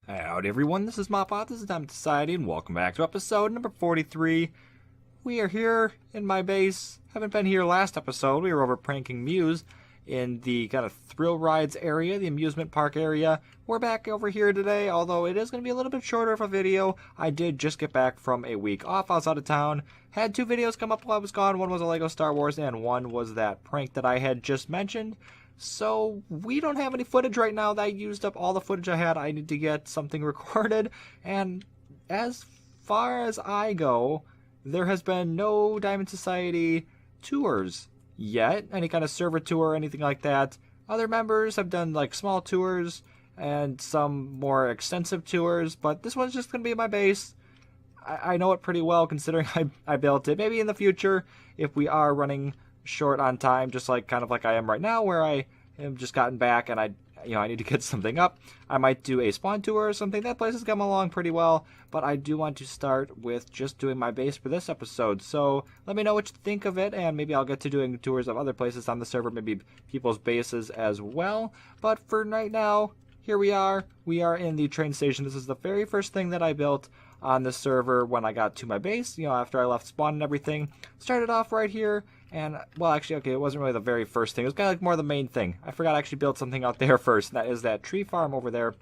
Howdy everyone, this is Mopot, this is Diamond Society, and welcome back to episode number 43. We are here in my base. Haven't been here last episode. We were over pranking Muse in the kind of thrill rides area, the amusement park area. We're back over here today, although it is going to be a little bit shorter of a video. I did just get back from a week off. I was out of town. Had two videos come up while I was gone. One was a Lego Star Wars, and one was that prank that I had just mentioned. So we don't have any footage right now. I used up all the footage I had. I need to get something recorded. And as far as I go, there has been no Diamond Society tours yet. Any kind of server tour or anything like that. Other members have done like small tours and some more extensive tours. But this one's just going to be my base. I know it pretty well considering I built it. Maybe in the future, if we are running short on time, just like kind of like I am right now, where I have just gotten back and I need to get something up, I might do a spawn tour or something. That place has come along pretty well, but I do want to start with just doing my base for this episode. So let me know what you think of it, and maybe I'll get to doing tours of other places on the server, maybe people's bases as well. But for right now, here we are. We are in the train station. This is the very first thing that I built on the server when I got to my base, after I left spawn and everything. Started off right here, and, well, actually, okay, it wasn't really the very first thing. It was kind of like more the main thing. I forgot I actually built something out there first, and that is that tree farm over there,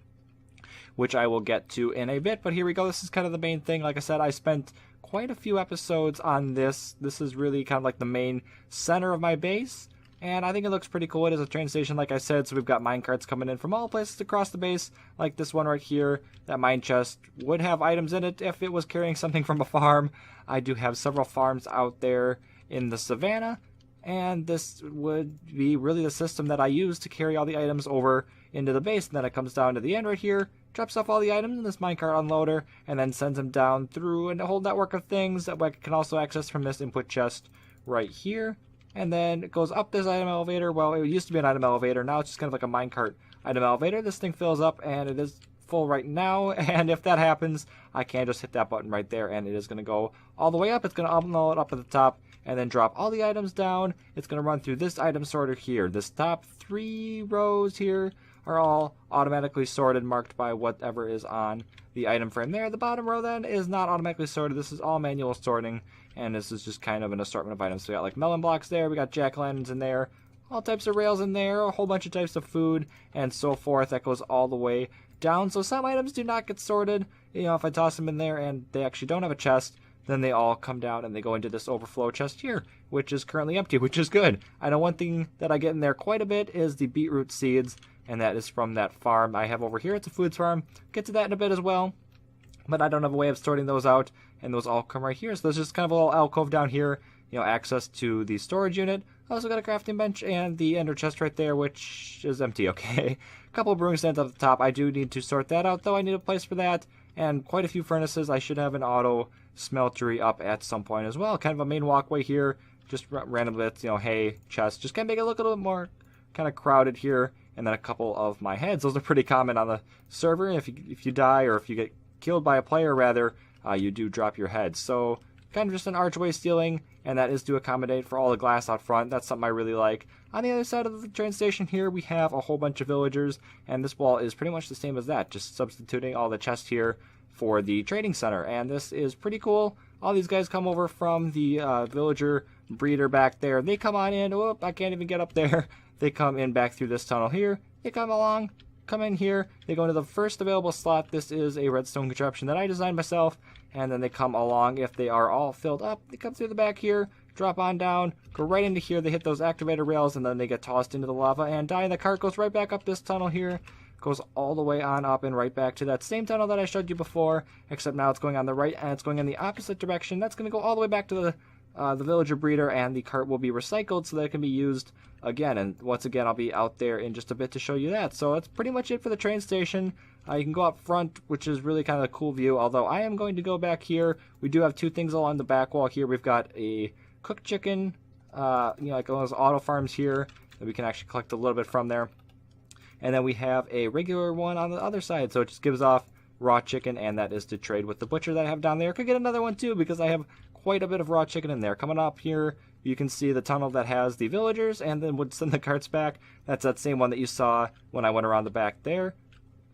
which I will get to in a bit. But here we go. This is kind of the main thing. Like I said, I spent quite a few episodes on this. This is really kind of like the main center of my base. And I think it looks pretty cool. It is a train station, like I said, so we've got minecarts coming in from all places across the base, like this one right here. That mine chest would have items in it if it was carrying something from a farm. I do have several farms out there in the Savanna, and this would be really the system that I use to carry all the items over into the base. And then it comes down to the end right here, drops off all the items in this minecart unloader, and then sends them down through a whole network of things that I can also access from this input chest right here. And then it goes up this item elevator. Well, it used to be an item elevator. Now it's just kind of like a minecart item elevator. This thing fills up, and it is full right now. And if that happens, I can just hit that button right there, and it is going to go all the way up. It's going to unload up at the top and then drop all the items down. It's going to run through this item sorter here. This top 3 rows here are all automatically sorted, marked by whatever is on the item frame there. The bottom row then is not automatically sorted. This is all manual sorting. And this is just kind of an assortment of items. So we got like melon blocks there, we got jack-o'-lanterns in there, all types of rails in there, a whole bunch of types of food, and so forth. That goes all the way down. So some items do not get sorted. If I toss them in there and they actually don't have a chest, then they all come down and they go into this overflow chest here, which is currently empty, which is good. I know one thing that I get in there quite a bit is the beetroot seeds, and that is from that farm I have over here. It's a foods farm. Get to that in a bit as well. But I don't have a way of sorting those out, and those all come right here. So there's just kind of a little alcove down here, access to the storage unit. I also got a crafting bench and the ender chest right there, which is empty, okay. A couple of brewing stands up the top. I do need to sort that out, though. I need a place for that, and quite a few furnaces. I should have an auto smeltery up at some point as well. Kind of a main walkway here, just random bits, hay, chest. Just kind of make it look a little bit more kind of crowded here. And then a couple of my heads. Those are pretty common on the server. If you die, or if you get killed by a player rather, you do drop your head. So kind of just an archway ceiling, and that is to accommodate for all the glass out front. That's something I really like. On the other side of the train station here, we have a whole bunch of villagers, and this wall is pretty much the same as that, just substituting all the chests here for the trading center. And this is pretty cool. All these guys come over from the villager breeder back there. They come on in. Whoop, I can't even get up there. They come in back through this tunnel here. They come along, come in here, they go into the first available slot. This is a redstone contraption that I designed myself, and then they come along. If they are all filled up, they come through the back here, drop on down, go right into here. They hit those activator rails, and then they get tossed into the lava and die. And the cart goes right back up this tunnel here, goes all the way on up and right back to that same tunnel that I showed you before, except now it's going on the right and it's going in the opposite direction. That's going to go all the way back to the villager breeder, and the cart will be recycled so that it can be used again. And once again, I'll be out there in just a bit to show you that. So that's pretty much it for the train station. You can go up front, which is really kind of a cool view, although I am going to go back here. We do have two things along the back wall here. We've got a cooked chicken, like those auto farms here that we can actually collect a little bit from there. And then we have a regular one on the other side, so it just gives off raw chicken, and that is to trade with the butcher that I have down there. Could get another one too, because I have quite a bit of raw chicken in there. Coming up here, you can see the tunnel that has the villagers, and then would send the carts back. That's that same one that you saw when I went around the back there.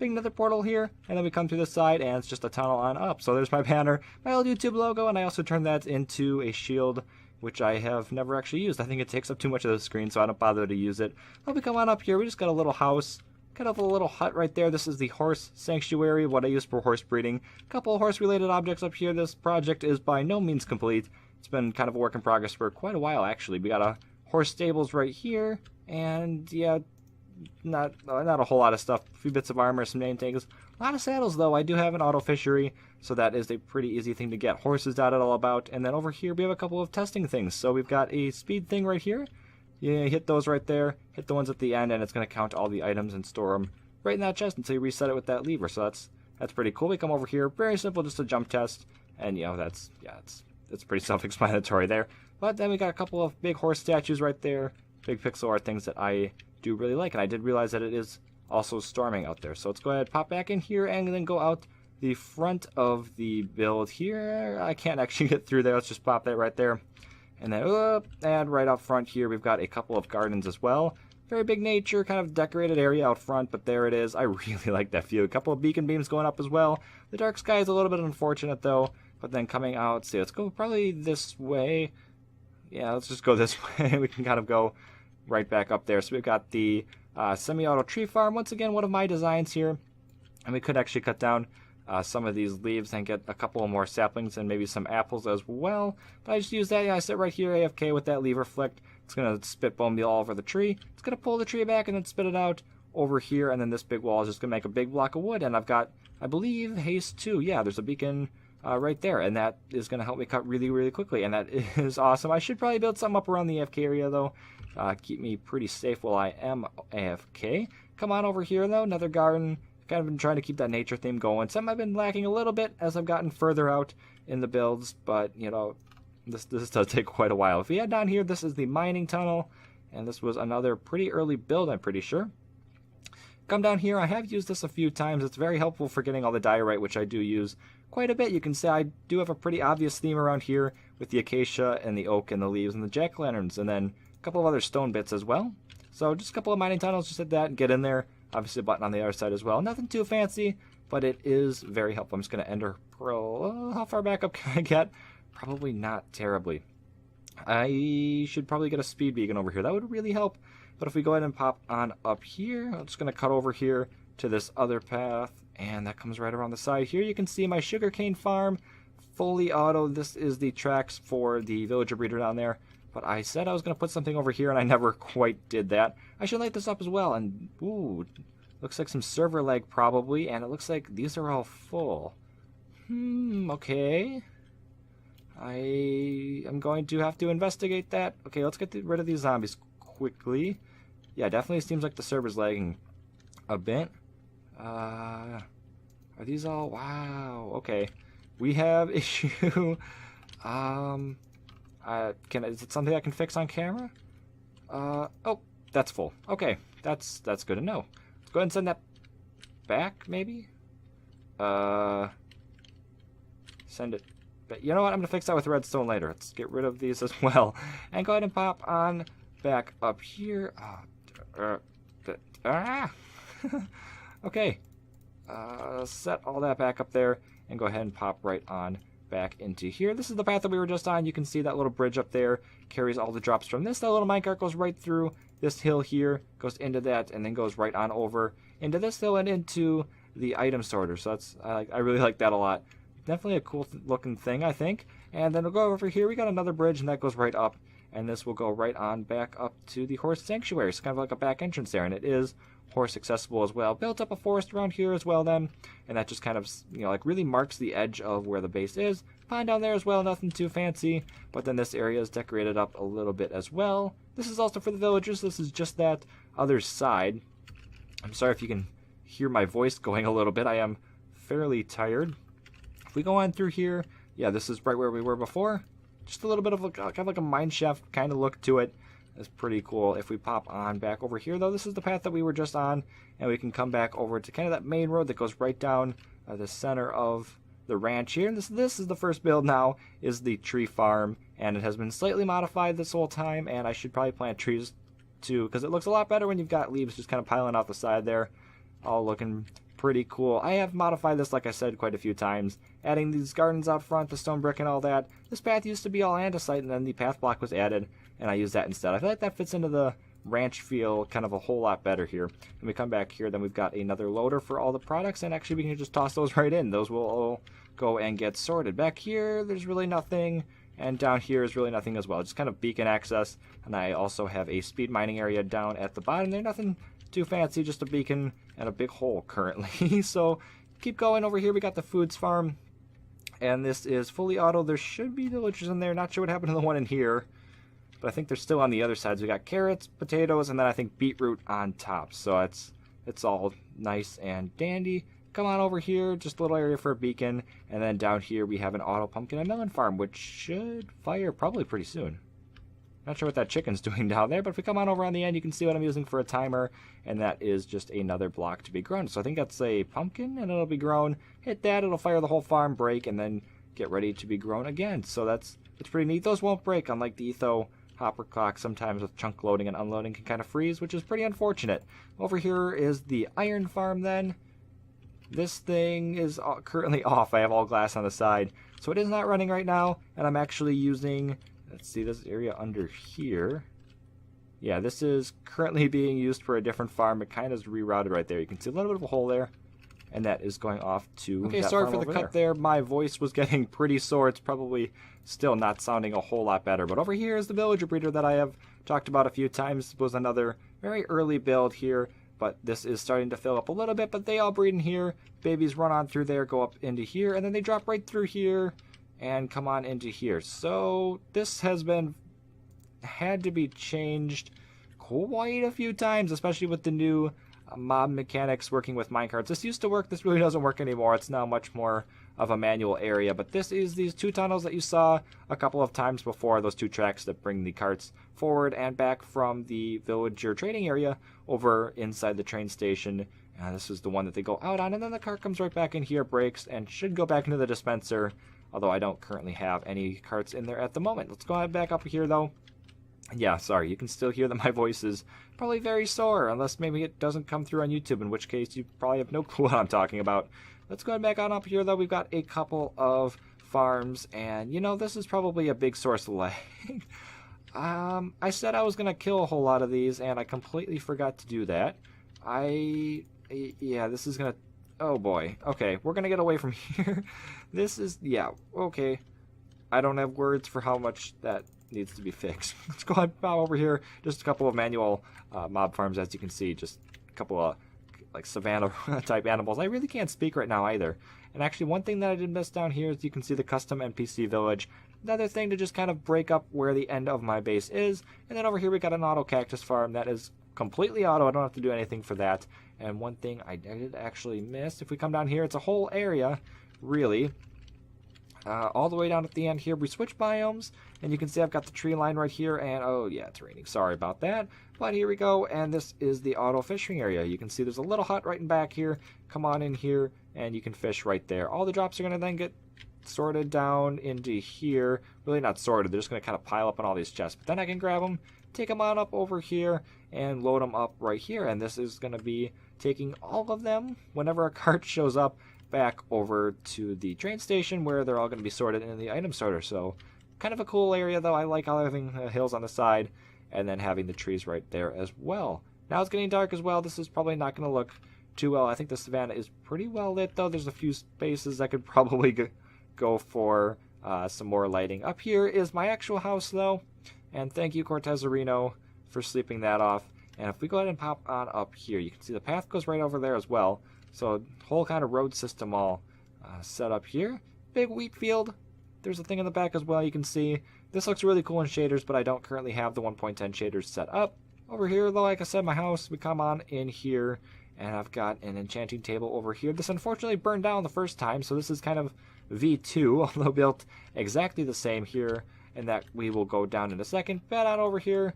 big nether portal here, and then we come through the side, and it's just a tunnel on up. So there's my banner, my old YouTube logo, and I also turned that into a shield, which I have never actually used. I think it takes up too much of the screen, so I don't bother to use it. Well, we come on up here, we just got a little house, kind of a little hut right there. This is the horse sanctuary, what I use for horse breeding. A couple of horse-related objects up here. This project is by no means complete. It's been kind of a work in progress for quite a while, actually. We got a horse stables right here, and yeah, not a whole lot of stuff. A few bits of armor, some name tags. A lot of saddles, though. I do have an auto fishery, so that is a pretty easy thing to get horses dotted all about. And then over here, we have a couple of testing things. So we've got a speed thing right here. You hit those right there, hit the ones at the end, and it's going to count all the items and store them right in that chest until you reset it with that lever. So that's pretty cool. We come over here, very simple, just a jump test, and you know it's pretty self-explanatory there. But then we got a couple of big horse statues right there, big pixel art things that I do really like, and I did realize that it is also storming out there. So let's go ahead, pop back in here, and then go out the front of the build here. I can't actually get through there. Let's just pop that right there. And then up, and right out front here, we've got a couple of gardens as well. Very big nature, kind of decorated area out front, but there it is. I really like that view. A couple of beacon beams going up as well. The dark sky is a little bit unfortunate, though. But then coming out, see, let's go probably this way. Yeah, let's just go this way. We can kind of go right back up there. So we've got the semi-auto tree farm. Once again, one of my designs here. And we could actually cut down some of these leaves and get a couple more saplings and maybe some apples as well. But I just use that. Yeah, I sit right here AFK with that lever flicked. It's going to spit bone meal all over the tree. It's going to pull the tree back and then spit it out over here. And then this big wall is just going to make a big block of wood. And I've got, I believe, haste 2. Yeah, there's a beacon right there. And that is going to help me cut really, really quickly. And that is awesome. I should probably build something up around the AFK area, though. Keep me pretty safe while I am AFK. Come on over here, though. Another garden. Kind of been trying to keep that nature theme going. Some I've been lacking a little bit as I've gotten further out in the builds, but you know, this does take quite a while. If we head down here, this is the mining tunnel, and this was another pretty early build, I'm pretty sure. Come down here. I have used this a few times. It's very helpful for getting all the diorite, which I do use quite a bit. You can see I do have a pretty obvious theme around here with the acacia and the oak and the leaves and the jack-o'-lanterns, and then a couple of other stone bits as well. So just a couple of mining tunnels, just hit that and get in there. Obviously a button on the other side as well. Nothing too fancy, but it is very helpful. I'm just going to enter pearl. How far back up can I get? Probably not terribly. I should probably get a speed beacon over here. That would really help. But if we go ahead and pop on up here, I'm just going to cut over here to this other path, and that comes right around the side here. You can see my sugarcane farm, fully auto. This is the tracks for the villager breeder down there. But I said I was going to put something over here, and I never quite did that. I should light this up as well. And, ooh, looks like some server lag probably. And it looks like these are all full. Okay. I am going to have to investigate that. Okay, let's get rid of these zombies quickly. Yeah, definitely seems like the server's lagging a bit. Are these all? Wow. Okay. We have issue. Is it something I can fix on camera? Oh, that's full. Okay, that's good to know. Let's go ahead and send that back, maybe? Send it back. You know what? I'm going to fix that with redstone later. Let's get rid of these as well. And go ahead and pop on back up here. Okay. Set all that back up there and go ahead and pop right on back into here. This is the path that we were just on. You can see that little bridge up there carries all the drops from this. That little minecart goes right through this hill here, goes into that, and then goes right on over into this hill and into the item sorter. So that's I really like that a lot. Definitely a cool looking thing, I think. And then we'll go over here. We got another bridge, and that goes right up, and this will go right on back up to the horse sanctuary. It's kind of like a back entrance there, and it is horse accessible as well. Built up a forest around here as well then, and that just kind of, you know, like really marks the edge of where the base is. Pond down there as well, nothing too fancy, but then this area is decorated up a little bit as well. This is also for the villagers. This is just that other side. I'm sorry if you can hear my voice going a little bit. I am fairly tired. If we go on through here, yeah, this is right where we were before. Just a little bit of kind of like a mine shaft kind of look to it. It's pretty cool. If we pop on back over here, though, this is the path that we were just on, and we can come back over to kind of that main road that goes right down the center of the ranch here. And this is the first build now, is the tree farm, and it has been slightly modified this whole time, and I should probably plant trees too, because it looks a lot better when you've got leaves just kind of piling off the side there, all looking pretty cool. I have modified this, like I said, quite a few times, adding these gardens out front, the stone brick and all that. This path used to be all andesite, and then the path block was added, and I used that instead. I feel like that fits into the ranch feel kind of a whole lot better here. When we come back here, then we've got another loader for all the products, and actually we can just toss those right in. Those will all go and get sorted. Back here, there's really nothing, and down here is really nothing as well. Just kind of beacon access, and I also have a speed mining area down at the bottom there. Nothing too fancy, just a beacon and a big hole currently. So keep going over here. We got the foods farm, and this is fully auto. There should be villagers in there. Not sure what happened to the one in here, but I think they're still on the other sides. We got carrots, potatoes, and then I think beetroot on top. So it's all nice and dandy. Come on over here, just a little area for a beacon, and then down here we have an auto pumpkin and melon farm, which should fire probably pretty soon. Not sure what that chicken's doing down there, but if we come on over on the end, you can see what I'm using for a timer, and that is just another block to be grown. So I think that's a pumpkin, and it'll be grown. Hit that, it'll fire the whole farm, break, and then get ready to be grown again. So it's pretty neat. Those won't break, unlike the Etho hopper clock. Sometimes with chunk loading and unloading can kind of freeze, which is pretty unfortunate. Over here is the iron farm then. This thing is currently off. I have all glass on the side, so it is not running right now, and I'm actually using... Let's see this area under here. Yeah, this is currently being used for a different farm. It kind of is rerouted right there. You can see a little bit of a hole there, and that is going off to okay, sorry for the cut there. My voice was getting pretty sore. It's probably still not sounding a whole lot better. But over here is the villager breeder that I have talked about a few times. This was another very early build here, but this is starting to fill up a little bit. But they all breed in here. Babies run on through there, go up into here, and then they drop right through here and come on into here. So this has had to be changed quite a few times, especially with the new mob mechanics working with minecarts. This used to work. This really doesn't work anymore. It's now much more of a manual area. But this is these two tunnels that you saw a couple of times before, those two tracks that bring the carts forward and back from the villager trading area over inside the train station. This is the one that they go out on, and then the cart comes right back in here, breaks, and should go back into the dispenser, although I don't currently have any carts in there at the moment. Let's go ahead back up here, though. Yeah, sorry, you can still hear that my voice is probably very sore, unless maybe it doesn't come through on YouTube, in which case you probably have no clue what I'm talking about. Let's go ahead back on up here, though. We've got a couple of farms, and, you know, this is probably a big source of lag. I said I was going to kill a whole lot of these, and I completely forgot to do that. Yeah, this is going to... Oh, boy. Okay, we're going to get away from here. This is... Yeah, okay. I don't have words for how much that needs to be fixed. Let's go ahead and bow over here. Just a couple of manual mob farms, as you can see. Just a couple of, like, Savanna type animals. I really can't speak right now, either. And actually, one thing that I did miss down here is you can see the custom NPC village. Another thing to just kind of break up where the end of my base is. And then over here we got an auto cactus farm that is completely auto. I don't have to do anything for that. And one thing I did actually miss, if we come down here, it's a whole area, really. All the way down at the end here, we switch biomes, and you can see I've got the tree line right here, and oh yeah, it's raining, sorry about that. But here we go, and this is the auto fishing area. You can see there's a little hut right in back here. Come on in here, and you can fish right there. All the drops are going to then get sorted down into here. Really not sorted, they're just going to kind of pile up on all these chests. But then I can grab them, take them on up over here, and load them up right here. And this is going to be taking all of them whenever a cart shows up back over to the train station, where they're all going to be sorted in the item sorter. So kind of a cool area, though. I like having hills on the side and then having the trees right there as well. Now it's getting dark as well. This is probably not going to look too well. I think the Savanna is pretty well lit, though. There's a few spaces that could probably go for some more lighting. Up here is my actual house, though, and thank you, Cortez Areno, for sleeping that off. And if we go ahead and pop on up here, you can see the path goes right over there as well. So whole kind of road system all set up here. Big wheat field. There's a thing in the back as well, you can see. This looks really cool in shaders, but I don't currently have the 1.10 shaders set up. Over here, though, like I said, my house, we come on in here, and I've got an enchanting table over here. This unfortunately burned down the first time, so this is kind of V2, although built exactly the same here, and that we will go down in a second. Bed on over here.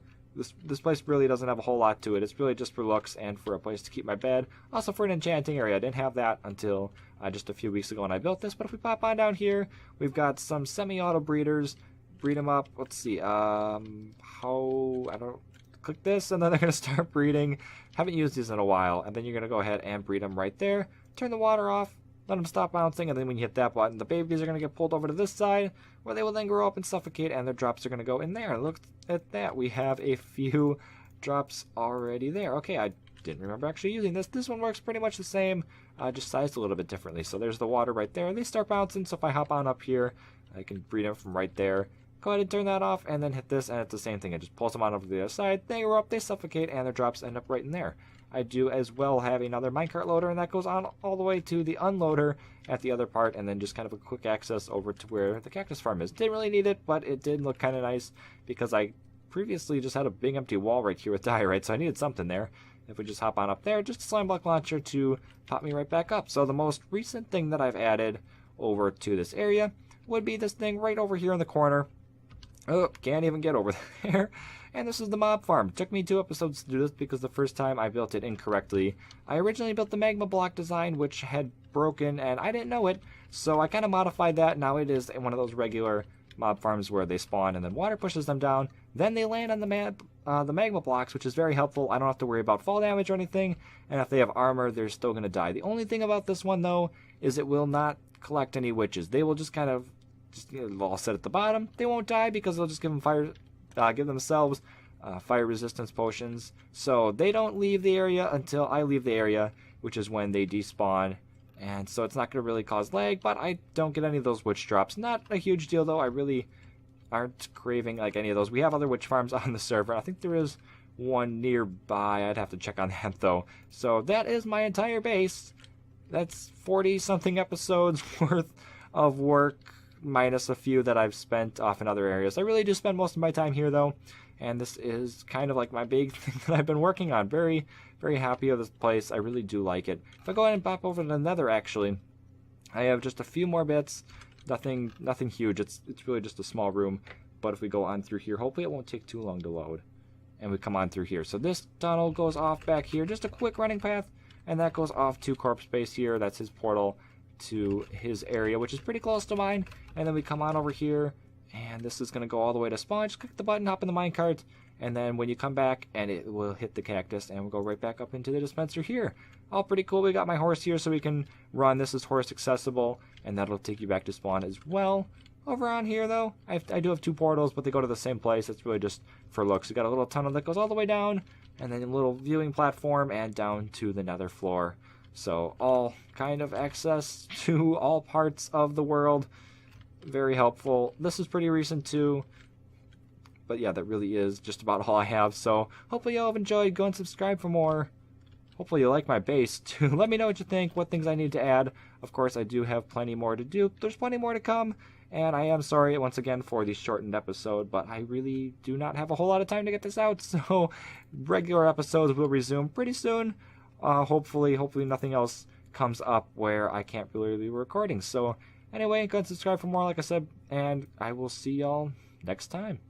This place really doesn't have a whole lot to it. It's really just for looks and for a place to keep my bed. Also for an enchanting area. I didn't have that until just a few weeks ago when I built this. But if we pop on down here, we've got some semi-auto breeders. Breed them up. Let's see. click this, and then they're going to start breeding. Haven't used these in a while, and then you're going to go ahead and breed them right there. Turn the water off, let them stop bouncing, and then when you hit that button, the babies are going to get pulled over to this side, where they will then grow up and suffocate, and their drops are going to go in there. Look at that. We have a few drops already there. Okay, I didn't remember actually using this. This one works pretty much the same, just sized a little bit differently. So there's the water right there. They start bouncing, so if I hop on up here, I can breed them from right there. Go ahead and turn that off, and then hit this, and it's the same thing. It just pulls them on over to the other side. They grow up, they suffocate, and their drops end up right in there. I do as well have another minecart loader, and that goes on all the way to the unloader at the other part, and then just kind of a quick access over to where the cactus farm is. Didn't really need it, but it did look kind of nice because I previously just had a big empty wall right here with diorite, so I needed something there. If we just hop on up there, just a slime block launcher to pop me right back up. So the most recent thing that I've added over to this area would be this thing right over here in the corner. Oh, can't even get over there. And this is the mob farm. It took me 2 episodes to do this because the first time I built it incorrectly. I originally built the magma block design, which had broken, and I didn't know it. So I kind of modified that. Now it is one of those regular mob farms where they spawn and then water pushes them down. Then they land on the magma blocks, which is very helpful. I don't have to worry about fall damage or anything. And if they have armor, they're still going to die. The only thing about this one, though, is it will not collect any witches. They will just kind of all sit at the bottom. They won't die because they'll just give themselves fire resistance potions. So they don't leave the area until I leave the area, which is when they despawn. And so it's not going to really cause lag, but I don't get any of those witch drops. Not a huge deal, though. I really aren't craving like any of those. We have other witch farms on the server. I think there is one nearby. I'd have to check on that, though. So that is my entire base. That's 40-something episodes worth of work, minus a few that I've spent off in other areas. I really do spend most of my time here, though, and this is kind of like my big thing that I've been working on. Very, very happy with this place. I really do like it. If I go ahead and pop over to the nether, actually, I have just a few more bits. Nothing huge. It's really just a small room, but if we go on through here, hopefully it won't take too long to load, and we come on through here. So this tunnel goes off back here, just a quick running path, and that goes off to corpse space here. That's his portal to his area, which is pretty close to mine. And then we come on over here, and this is going to go all the way to spawn. Just click the button, hop in the minecart, and then when you come back, and it will hit the cactus, and we'll go right back up into the dispenser here. All pretty cool. We got my horse here so we can run. This is horse accessible, and that'll take you back to spawn as well. Over on here, though, I do have 2 portals, but they go to the same place. It's really just for looks. We got a little tunnel that goes all the way down, and then a little viewing platform, and down to the nether floor. So all kind of access to all parts of the world. Very helpful. This is pretty recent too. But yeah, that really is just about all I have. So hopefully y'all have enjoyed. Go and subscribe for more. Hopefully you like my base too. Let me know what you think, what things I need to add. Of course, I do have plenty more to do. There's plenty more to come. And I am sorry once again for the shortened episode, but I really do not have a whole lot of time to get this out. So regular episodes will resume pretty soon. Hopefully nothing else comes up where I can't really be recording. So anyway, go and subscribe for more, like I said, and I will see y'all next time.